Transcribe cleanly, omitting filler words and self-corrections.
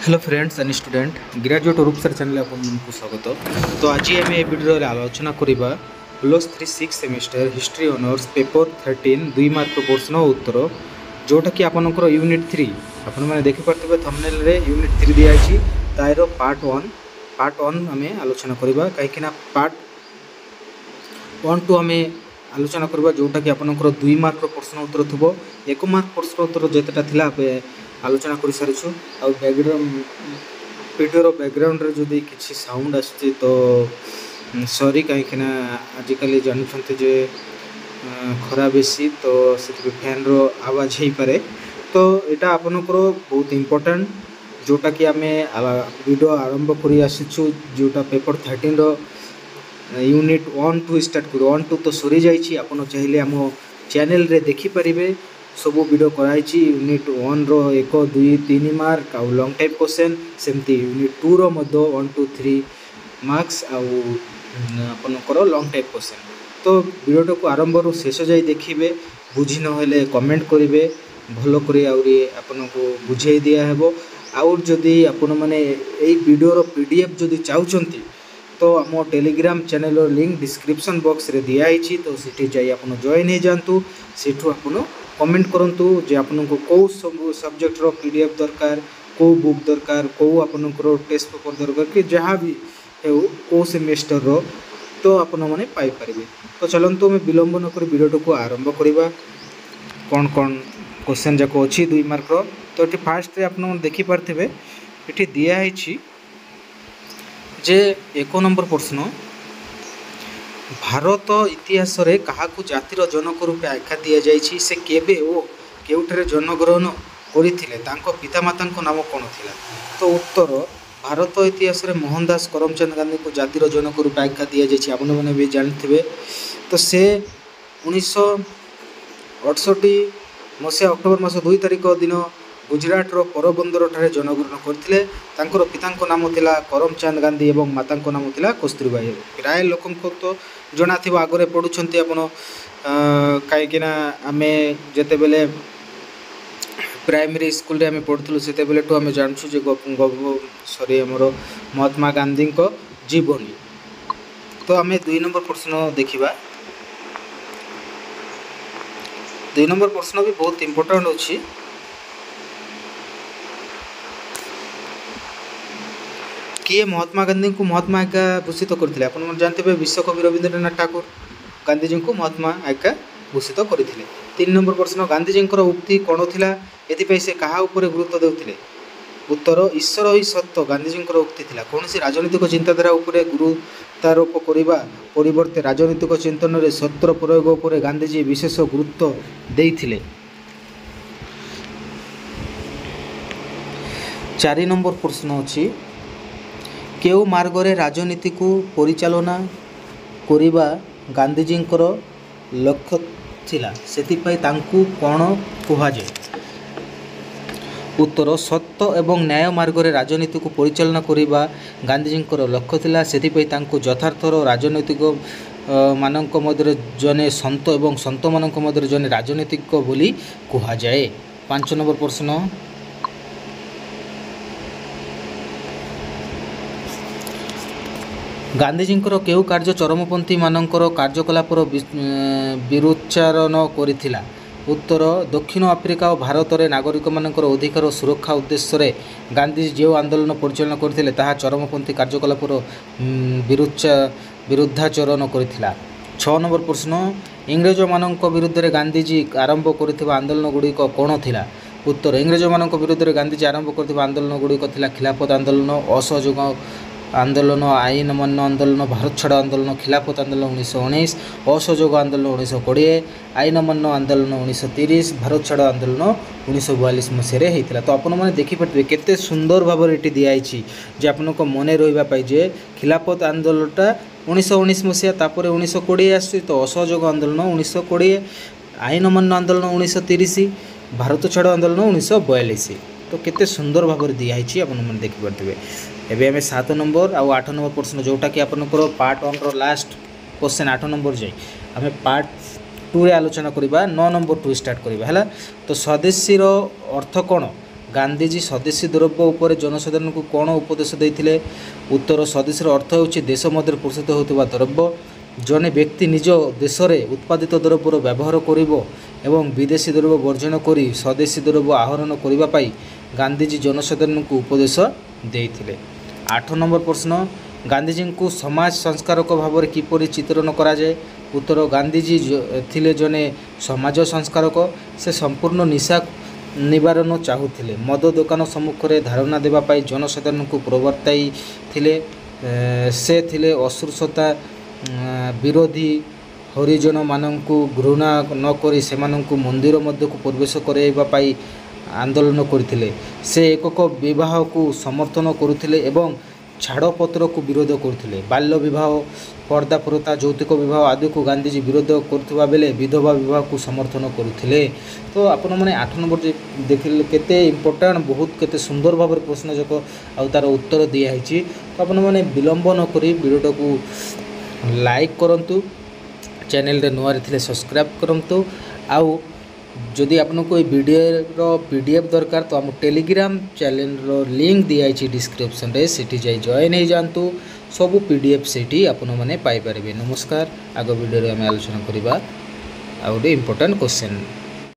Hello friends and student graduate रूप sir channel आपको स्वागत। तो आज आम ए भिडियो आलोचना करवा +3 6 semester history honours paper 13 2 mark प्रश्न उत्तर जोटा कि आपनकर यूनिट 3 आपण मैंने देखिपे थंबनेल रे यूनिट 3 दिखाई तार पार्ट 1 आम आलोचना करवा कहीं पार्ट 1 टू आम आलोचना करवा जोटा कि आपनकर 2 मार्क प्रश्न उत्तर थो 1 मार्क प्रश्न उत्तर जितेटा थिला आलोचना कर सारी आ बैकग्राउंड वीडियो बैकग्राउंड रे जदि किसी साउंड आसुची तो सॉरी कहीं आजिकल जानते जे खरा बेसी तो से फैन रो आवाज हो पारे तो यहाँ आपनकर बहुत इम्पोर्टेंट जोटा कि आम वीडियो आरंभ कर आसीचु जोटा पेपर 13 रो यूनिट 1 टू स्टार्ट कर 1 टू तो सरी जाइए आपन चाहिए आम चैनल रे देखिपारे सब वीडियो कराई यूनिट 1 रो 1 2 3 मार्क आउ लॉन्ग टाइप क्वेश्चन सेमती यूनिट 2 रो मध्य 1 2 3 मार्क्स आउ आपनकर लॉन्ग टाइप क्वेश्चन। तो वीडियो को आरंभ रू शेष जाए देखिए बुझी नहेले कमेंट करेंगे भल कर आपन को बुझे दिया हेबो आउ जदि आपण मैंने यही वीडियो पीडीएफ जदि चाहते तो आम Telegram channel link description box रे दिखाई तो सीठी जाई आपन जॉइन हो जातु सेठू आपन कमेंट करंतु जे आपन को कौ सब सब्जेक्ट रो पीडीएफ दरकार कौ बुक दरकार कौ आपन को टेस्ट पेपर दरकार कि जहाँ भी हो कौ सेमेस्टर रो तो आपन माने पाई परिबे। तो चलंतु मैं विलंब न कर वीडियो को आरंभ करबा कौन कौन क्वेश्चन जाको अछि 2 मार्क रो। तो एटी फास्ट रे आपन देखि पारथिबे एटी दिया हिची जे 1 नंबर प्रश्न भारत इतिहास रे काहाकू जातिर जनक रूपे आख्या दि जाइछि से केबे ओ केउठरे जन्मग्रहण करथिले तांको पितामाता नाम कौन थिला। तो उत्तर भारत इतिहास रे मोहनदास करमचंद गांधी को जातिर जनक रूपे आख्या दि जाइछि आपन माने भी जानथिबे। तो से 1968 मसीहा अक्टोबर मास 2 तारिख दिन गुजरात रो पोरबंदर ठारे जन्मग्रहण करथिले। तांकर पितांको नाम थिला करमचंद गांधी एवं मातांको नाम थिला कस्तूरबाई। प्राय लोकंको तो जना थिबा आगरे पढुछन्ती आपण काहेकि ना आमे जेते बेले प्राइमरी स्कूल रे आमे पढुथलु सेते बेले तो आमे जानछु जे सॉरी हमरो महात्मा गांधी को जीवनी। तो आमे 2 नंबर प्रश्न देखिबा 2 नंबर प्रश्न भी बहुत इंपोर्टेंट अछि। किए महात्मा गांधी को महात्मा आज्ञा भूषित करते आप जानते विश्वकवि रवींद्रनाथ ठाकुर गांधीजी को महात्मा आज्ञा भूषित करते। 3 नंबर प्रश्न गांधीजी उक्ति कौन थिला एथिपाई से कहा उपरे गुरुत्व देउथिले। उत्तर ईश्वर ही सत्य गांधीजी उक्ति थिला। कौन सी राजनीतिक चिंताधारा उपरे गुरुत्वारोप करने परिवर्ते राजनीतिक चिंतन में सत्यर प्रयोग उपरे गांधीजी विशेष गुरुत्व देइथिले। 4 नंबर प्रश्न अछि केउ मार्ग रे राजनीति को परिचालना करिबा गांधीजी लक्ष्य थिला सेतिपाई तांकू कोन कुहा जाय। उत्तर सत्य एवं न्याय मार्ग रे राजनीति को परिचालना करिबा गांधीजी लक्ष्य थिला सेतिपाई तांकू यथार्थर राजनीतिक मानक मध्य जने संत एवं संत मानक मध्य जने राजनीतिक बोली कुहा जाय। 5 नंबर प्रश्न गांधीजी केउ कार्य चरमपंथी मानकर कार्यकलापर विरुच्चारण करिथिला। उत्तर दक्षिण आफ्रिका और भारत में नागरिक मानकर अधिकार सुरक्षा उद्देश्य रे गांधीजी जो आंदोलन परिचालन करथिले ताहा चरमपंथी कार्यकलापर विरुद्धाचरण करिथिला। 6 नंबर प्रश्न इंग्रेज मानक विरुद्ध रे गांधीजी आरंभ करथिबा आंदोलन गुड़िक कौन थिला। उत्तर इंग्रेज मानक विरुद्ध रे गांधीजी आरंभ करथिबा आंदोलन गुड़िक थिला खिलाफत आंदोलन असहयोग आंदोलन आईन अमान्य आंदोलन भारत छाड़ आंदोलन खिलाफत आंदोलन 1919 असहयोग आंदोलन 1920 आईन अमान्य आंदोलन 1930 भारत छाड़ आंदोलन 1942 मसीह होता। तो आपण मैंने देखिपे केते सुंदर भाव ये दिखाई जे आपन को मन रही जे खिलाफत आंदोलनटा 1919 मसीहा तापर 1920 आस तो असहयोग आंदोलन 1920 आईन अमान्य आंदोलन 1930 भारत छाड़ आंदोलन 1942। तो केते सुंदर भाव दिखाई आप देखिपे। एबे हमें 7 नंबर और 8 नंबर प्रश्न जोटा कि आपनकर पार्ट 1 रो लास्ट क्वेश्चन 8 नंबर जाए आम पार्ट 2 रे आलोचना करबा 9 नंबर 2 स्टार्ट करबा हला। तो स्वदेशी रो अर्थ कौन ଗାନ୍ଧୀଜୀ ସ୍ୱଦେଶୀ ଦ୍ରବ୍ୟ ଉପରେ ଜନସାଧାରଣଙ୍କୁ କ'ଣ ଉପଦେଶ ଦେଇଥିଲେ? ଉତ୍ତର, ସ୍ୱଦେଶୀର ଅର୍ଥ ହେଉଛି ଦେଶ ମଧ୍ୟରେ ପ୍ରସ୍ତୁତ ହେଉଥିବା ଦ୍ରବ୍ୟ। ଜଣେ ବ୍ୟକ୍ତି ନିଜ ଦେଶରେ ଉତ୍ପାଦିତ ଦ୍ରବ୍ୟର ବ୍ୟବହାର କରିବ ଏବଂ ବିଦେଶୀ ଦ୍ରବ୍ୟ ବର୍ଜନ କରି ସ୍ୱଦେଶୀ ଦ୍ରବ୍ୟ ଆହରଣ କରିବା ପାଇଁ ଗାନ୍ଧୀଜୀ ଜନସାଧାରଣଙ୍କୁ ଉପଦେଶ ଦେଇଥିଲେ। 8 নম্বର ପ୍ରଶ୍ନ, ଗାନ୍ଧୀଜୀଙ୍କୁ ସମାଜ ସଂସ୍କାରକ ଭାବରେ କିପରି ଚିତ୍ରଣ କରାଯାଏ? ଉତ୍ତର, ଗାନ୍ଧୀଜୀ ଥିଲେ ଜଣେ ସମାଜ ସଂସ୍କାରକ। ସେ ସମ୍ପୂର୍ଣ୍ଣ ନିଶା ନିବାରଣ ଚାହୁଥିଲେ। ମଦ ଦୋକାନ ସମ୍ମୁଖରେ ଧାରଣା ଦେବା ପାଇଁ ଜନସାଧାରଣଙ୍କୁ ପ୍ରବର୍ତ୍ତାଇଥିଲେ। ସେ ଥିଲେ ଅସ୍ପୃଶ୍ୟତା ବିରୋଧୀ। ହରିଜନମାନଙ୍କୁ ଘୃଣା ନ କରି ସେମାନଙ୍କୁ ମନ୍ଦିର ମଧ୍ୟକୁ ପ୍ରବେଶ କରାଇବା ପାଇଁ ଆନ୍ଦୋଳନ କରିଥିଲେ। ସେ ଏକକ ବିବାହକୁ ସମର୍ଥନ କରୁଥିଲେ ଏବଂ ଛାଡ଼ପତ୍ରକୁ ବିରୋଧ କରୁଥିଲେ। ବାଲ୍ୟ ବିବାହ, ପର୍ଦ୍ଦା ପ୍ରଥା, ଯୌତୁକ ବିବାହ ଆଦିକୁ ଗାନ୍ଧୀଜୀ ବିରୋଧ କରୁଥିବା ବେଳେ ବିଧବା ବିବାହକୁ ସମର୍ଥନ କରୁଥିଲେ। ତ ଆପଣମାନେ 8 নম্বର ଦେଖିଲେ କେତେ ଇମ୍ପୋର୍ଟାଣ୍ଟ, ବହୁତ କେତେ ସୁନ୍ଦର ଭାବରେ ପ୍ରଶ୍ନଯାକ ଆଉ ତା'ର ଉତ୍ତର ଦିଆହେଇଛି। ତ ଆପଣମାନେ ବିଳମ୍ବ ନ କରି ଭିଡ଼ିଓଟାକୁ ଲାଇକ୍ କରନ୍ତୁ, ଚ୍ୟାନେଲରେ ନୂଆରେ ଥିଲେ ସବସ୍କ୍ରାଇବ୍ କରନ୍ତୁ। ଆଉ ଯଦି ଆପଣଙ୍କୁ এই ଭିଡ଼ିଓର PDF ଦରକାର ତ ଆମ ଟେଲିଗ୍ରାମ ଚ୍ୟାନେଲର ଲିଙ୍କ୍ ଦିଆହେଇଛି ଡିସ୍କ୍ରିପ୍ସନରେ, ସେଠି ଯାଇ ଜଏନ୍ ହେଇଯାଆନ୍ତୁ। ସବୁ PDF ସେଇଠି ଆପଣମାନେ ପାଇପାରିବେ। ନମସ୍କାର। ଆଗ ଭିଡ଼ିଓରେ ଆମେ ଆଲୋଚନା କରିବା ଆଉ ଗୋଟେ ଇମ୍ପୋର୍ଟାଣ୍ଟ କ୍ୱେଶ୍ଚନ୍।